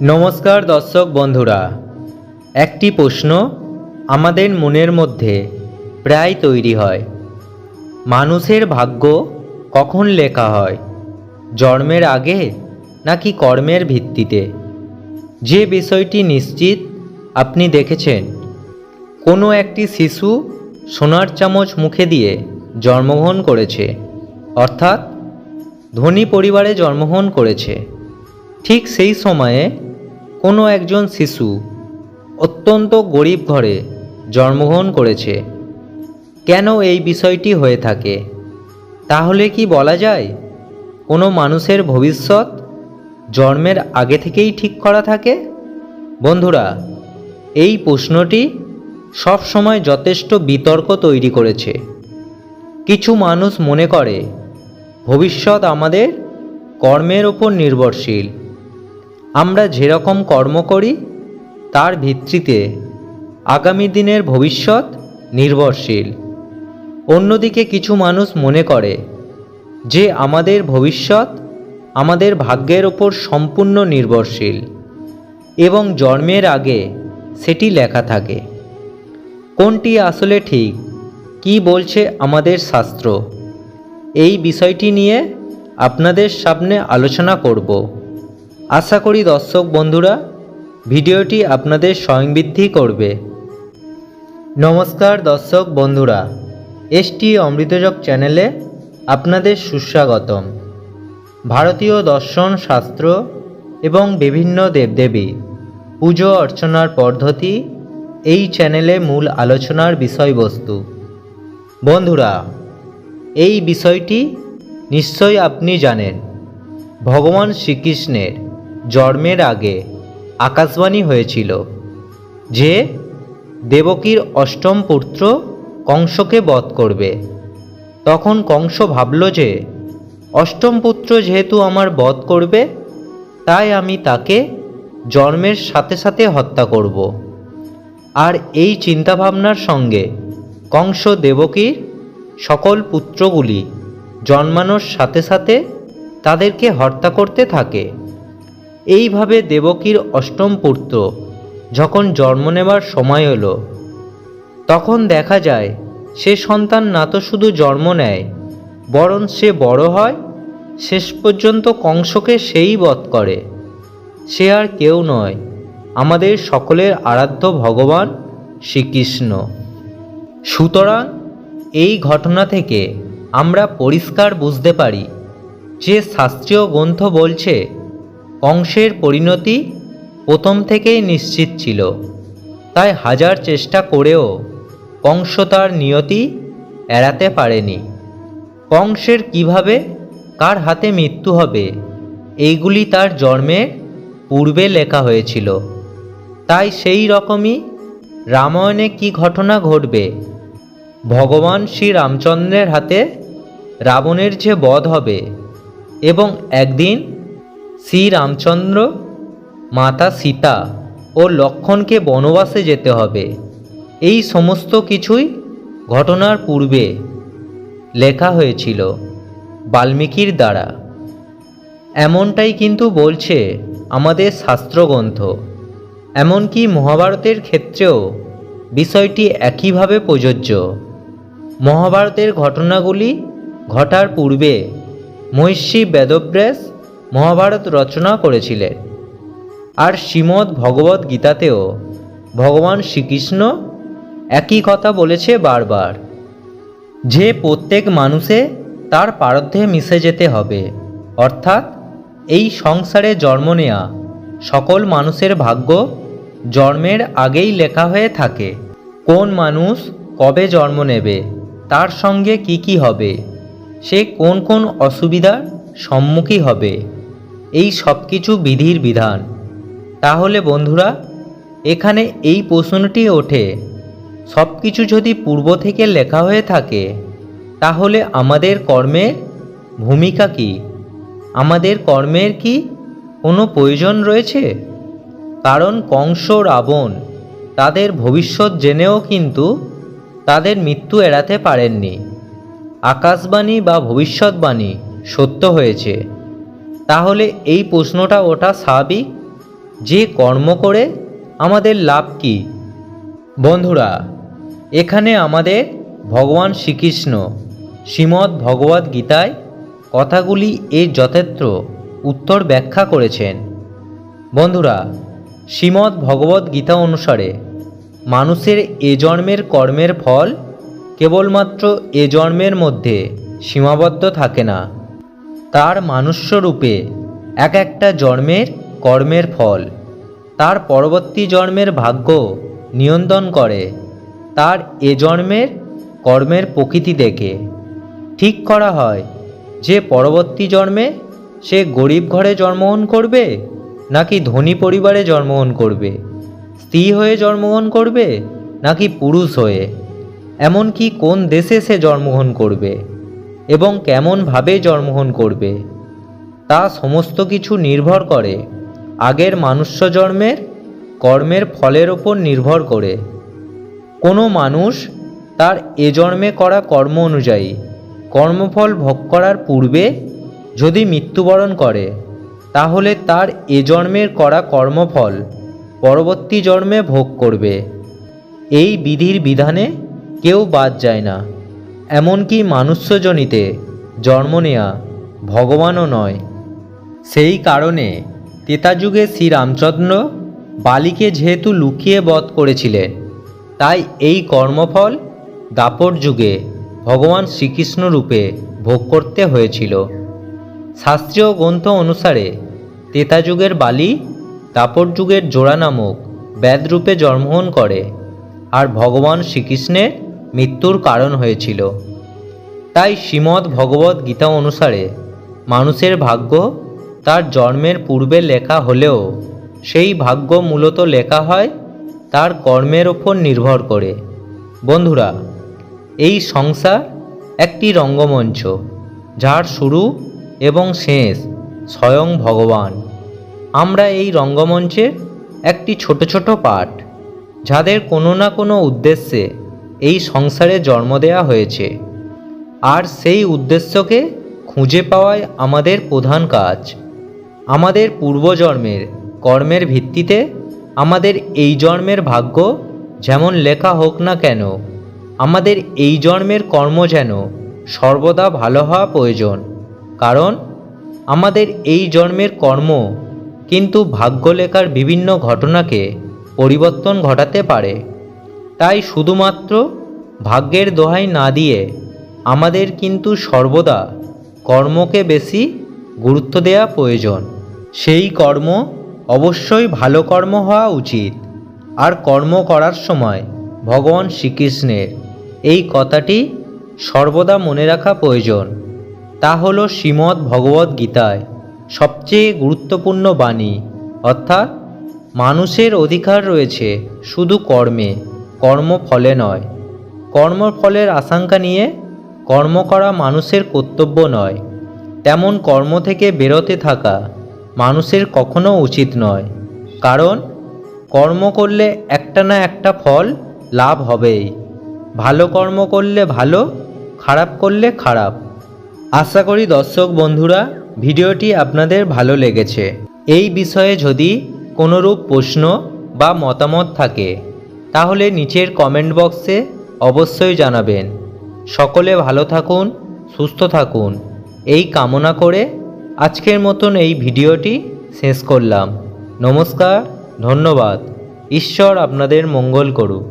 নমস্কার দর্শক বন্ধুরা, একটি প্রশ্ন আমাদের মনের মধ্যে প্রায় তৈরি হয়। মানুষের ভাগ্য কখন লেখা হয়, জন্মের আগে নাকি কর্মের ভিত্তিতে? যে বিষয়টি নিশ্চিত আপনি দেখেছেন, কোনো একটি শিশু সোনার চামচ মুখে দিয়ে জন্মগ্রহণ করেছে, অর্থাৎ ধনী পরিবারে জন্মগ্রহণ করেছে। ঠিক সেই সময়ে কোনো একজন শিশু অত্যন্ত গরিব ঘরে জন্মগ্রহণ করেছে। কেন এই বিষয়টি হয়ে থাকে? তাহলে কি বলা যায় কোনো মানুষের ভবিষ্যৎ জন্মের আগে থেকেই ঠিক করা থাকে? বন্ধুরা, এই প্রশ্নটি সব সময় যথেষ্ট বিতর্ক তৈরি করেছে। কিছু মানুষ মনে করে ভবিষ্যৎ আমাদের কর্মের ওপর নির্ভরশীল। আমরা যেরকম কর্ম করি তার ভিত্তিতে আগামী দিনের ভবিষ্যৎ নির্ভরশীল। অন্যদিকে কিছু মানুষ মনে করে যে আমাদের ভবিষ্যৎ আমাদের ভাগ্যের ওপর সম্পূর্ণ নির্ভরশীল এবং জন্মের আগে সেটি লেখা থাকে। কোনটি আসলে ঠিক, কি বলছে আমাদের শাস্ত্র, এই বিষয়টি নিয়ে আপনাদের সামনে আলোচনা করব। আশা করি দর্শক বন্ধুরা ভিডিওটি আপনাদের স্বয়ংবৃদ্ধি করবে। নমস্কার দর্শক বন্ধুরা, এসটি অমৃতযোগ চ্যানেলে আপনাদের সুস্বাগতম। ভারতীয় দর্শন শাস্ত্র এবং বিভিন্ন দেবদেবী পুজো অর্চনার পদ্ধতি এই চ্যানেলে মূল আলোচনার বিষয়বস্তু। বন্ধুরা, এই বিষয়টি নিশ্চয়ই আপনি জানেন, ভগবান শ্রীকৃষ্ণের জন্মের আগে আকাশবাণী হয়েছিল যে দেবকীর অষ্টম পুত্র কংসকে বধ করবে। তখন কংস ভাবল যে অষ্টম পুত্র যেহেতু আমার বধ করবে, তাই আমি তাকে জন্মের সাথে সাথে হত্যা করব। আর এই চিন্তাভাবনার সঙ্গে কংস দেবকীর সকল পুত্রগুলি জন্মানোর সাথে সাথে তাদেরকে হত্যা করতে থাকে। এইভাবে দেবকীর অষ্টম পুত্র যখন জন্ম নেবার সময় হলো, তখন দেখা যায় সে সন্তান না তো শুধু জন্ম নেয়, বরং সে বড় হয়, শেষ পর্যন্ত কংসকে সেই বধ করে। সে আর কেউ নয়, আমাদের সকলের আরাধ্য ভগবান শ্রীকৃষ্ণ। সুতরাং এই ঘটনা থেকে আমরা পরিষ্কার বুঝতে পারি যে শাস্ত্রীয় গ্রন্থ বলছে কংসের পরিণতি প্রথম থেকেই নিশ্চিত ছিল। তাই হাজার চেষ্টা করেও কংস তার নিয়তি এড়াতে পারেনি। কংসের কিভাবে কার হাতে মৃত্যু হবে এইগুলি তার জন্মের পূর্বে লেখা হয়েছিল। তাই সেই রকমই রামায়ণে কি ঘটনা ঘটবে, ভগবান শ্রী রামচন্দ্রের হাতে রাবণের যে বধ হবে এবং একদিন শ্রী রামচন্দ্র, মাতা সীতা ও লক্ষ্মণকে বনবাসে যেতে হবে, এই সমস্ত কিছুই ঘটনার পূর্বে লেখা হয়েছিল বাল্মীকির দ্বারা। এমনটাই কিন্তু বলছে আমাদের শাস্ত্রগ্রন্থ। এমনকি মহাভারতের ক্ষেত্রেও বিষয়টি একইভাবে প্রযোজ্য। মহাভারতের ঘটনাগুলি ঘটার পূর্বে মহর্ষি বেদব্যাস মহাভারত রচনা করেছিলেন। আর শ্রীমদ্ ভগবদ্ গীতাতেও ভগবান শ্রীকৃষ্ণ একই কথা বলেছে বারবার, যে প্রত্যেক মানুষে তার প্রারব্ধে মিশে যেতে হবে। অর্থাৎ এই সংসারে জন্ম নেয়া সকল মানুষের ভাগ্য জন্মের আগেই লেখা হয়ে থাকে। কোন মানুষ কবে জন্ম নেবে, তার সঙ্গে কি কি হবে, সে কোন কোন অসুবিধার সম্মুখীন হবে, এই সব কিছু বিধির বিধান। তাহলে বন্ধুরা, এখানে এই প্রশ্নটি ওঠে, সব কিছু যদি পূর্ব থেকে লেখা হয়ে থাকে, তাহলে আমাদের কর্মের ভূমিকা কি? আমাদের কর্মের কি কোনো প্রয়োজন রয়েছে? কারণ কংস, রাবণ তাদের ভবিষ্যৎ জেনেও কিন্তু তাদের মৃত্যু এড়াতে পারেননি। আকাশবাণী বা ভবিষ্যৎবাণী সত্য হয়েছে। তাহলে এই প্রশ্নটা ওঠা স্বাভাবিক যে কর্ম করে আমাদের লাভ কি? বন্ধুরা, এখানে আমাদের ভগবান শ্রীকৃষ্ণ শ্রীমদ্ ভগবদ্ গীতায় কথাগুলি এর যথার্থ উত্তর ব্যাখ্যা করেছেন। বন্ধুরা, শ্রীমদ্ ভগবদ্ গীতা অনুসারে মানুষের এ জন্মের কর্মের ফল কেবলমাত্র এ জন্মের মধ্যে সীমাবদ্ধ থাকে না। তার মানুষ্যরূপে এক একটা জন্মের কর্মের ফল তার পরবর্তী জন্মের ভাগ্য নিয়ন্ত্রণ করে তার এ জন্মের কর্মের প্রকৃতি দেখে। ঠিক করা হয় যে পরবর্তী জন্মে সে গরিব ঘরে জন্মগ্রহণ করবে নাকি ধনী পরিবারে জন্মগ্রহণ করবে, স্ত্রী হয়ে জন্মগ্রহণ করবে নাকি পুরুষ হয়ে, এমনকি কোন দেশে সে জন্মগ্রহণ করবে এবং কেমনভাবে জন্মগ্রহণ করবে, তা সমস্ত কিছু নির্ভর করে আগের মনুষ্য জন্মের কর্মের ফলের ওপর নির্ভর করে। কোনো মানুষ তার এ জন্মে করা কর্ম অনুযায়ী কর্মফল ভোগ করার পূর্বে যদি মৃত্যুবরণ করে, তাহলে তার এ জন্মের করা কর্মফল পরবর্তী জন্মে ভোগ করবে। এই বিধির বিধানে কেউ বাদ যায় না। এমনকি মানুষ্যজনিতে জন্ম নেয়া ভগবানও নয়। সেই কারণে ত্রেতাযুগে শ্রীরামচন্দ্র বালিকে যেহেতু লুকিয়ে বধ করেছিলেন, তাই এই কর্মফল দাপর যুগে ভগবান শ্রীকৃষ্ণ রূপে ভোগ করতে হয়েছিল। শাস্ত্রীয় গ্রন্থ অনুসারে ত্রেতাযুগের বালি দাপর যুগের জোড়া নামক ব্যাধরূপে জন্মগ্রহণ করে আর ভগবান শ্রীকৃষ্ণের মৃত্যুর কারণ হয়েছিল। তাই শ্রীমদ্ ভগবদ্ গীতা অনুসারে মানুষের ভাগ্য তার জন্মের পূর্বে লেখা হলেও সেই ভাগ্য মূলত লেখা হয় তার কর্মের ওপর নির্ভর করে। বন্ধুরা, এই সংসার একটি রঙ্গমঞ্চ, যার শুরু এবং শেষ স্বয়ং ভগবান। আমরা এই রঙ্গমঞ্চের একটি ছোট ছোট পার্ট, যাদের কোনো না কোনো উদ্দেশ্যে এই সংসারে জন্ম দেওয়া হয়েছে, আর সেই উদ্দেশ্যকে খুঁজে পাওয়াই আমাদের প্রধান কাজ। আমাদের পূর্বজন্মের কর্মের ভিত্তিতে আমাদের এই জন্মের ভাগ্য যেমন লেখা হোক না কেন, আমাদের এই জন্মের কর্ম যেন সর্বদা ভালো হওয়া প্রয়োজন। কারণ আমাদের এই জন্মের কর্ম কিন্তু ভাগ্য লেখার বিভিন্ন ঘটনাকে পরিবর্তন ঘটাতে পারে। তাই শুধুমাত্র ভাগ্যের দোহাই না দিয়ে আমাদের কিন্তু সর্বদা কর্মকে বেশি গুরুত্ব দেওয়া প্রয়োজন। সেই কর্ম অবশ্যই ভালো কর্ম হওয়া উচিত। আর কর্ম করার সময় ভগবান শ্রীকৃষ্ণের এই কথাটি সর্বদা মনে রাখা প্রয়োজন। তা হলো শ্রীমদ্ ভগবদ্ গীতায় সবচেয়ে গুরুত্বপূর্ণ বাণী, অর্থাৎ মানুষের অধিকার রয়েছে শুধু কর্মে, কর্মফলে নয়। কর্মফলের আশঙ্কা নিয়ে কর্ম করা মানুষের কর্তব্য নয়। তেমন কর্ম থেকে বেরোতে থাকা মানুষের কখনো উচিত নয়। কারণ কর্ম করলে একটা না একটা ফল লাভ হবেই। ভালো কর্ম করলে ভালো, খারাপ করলে খারাপ। আশা করি দর্শক বন্ধুরা ভিডিওটি আপনাদের ভালো লেগেছে। এই বিষয়ে যদি কোনোরূপ প্রশ্ন বা মতামত থাকে তাহলে নিচের কমেন্ট বক্সে অবশ্যই জানাবেন। সকলে ভালো থাকুন, সুস্থ থাকুন এই কামনা করে আজকের মতন এই ভিডিওটি শেষ করলাম। নমস্কার, ধন্যবাদ। ঈশ্বর আপনাদের মঙ্গল করুক।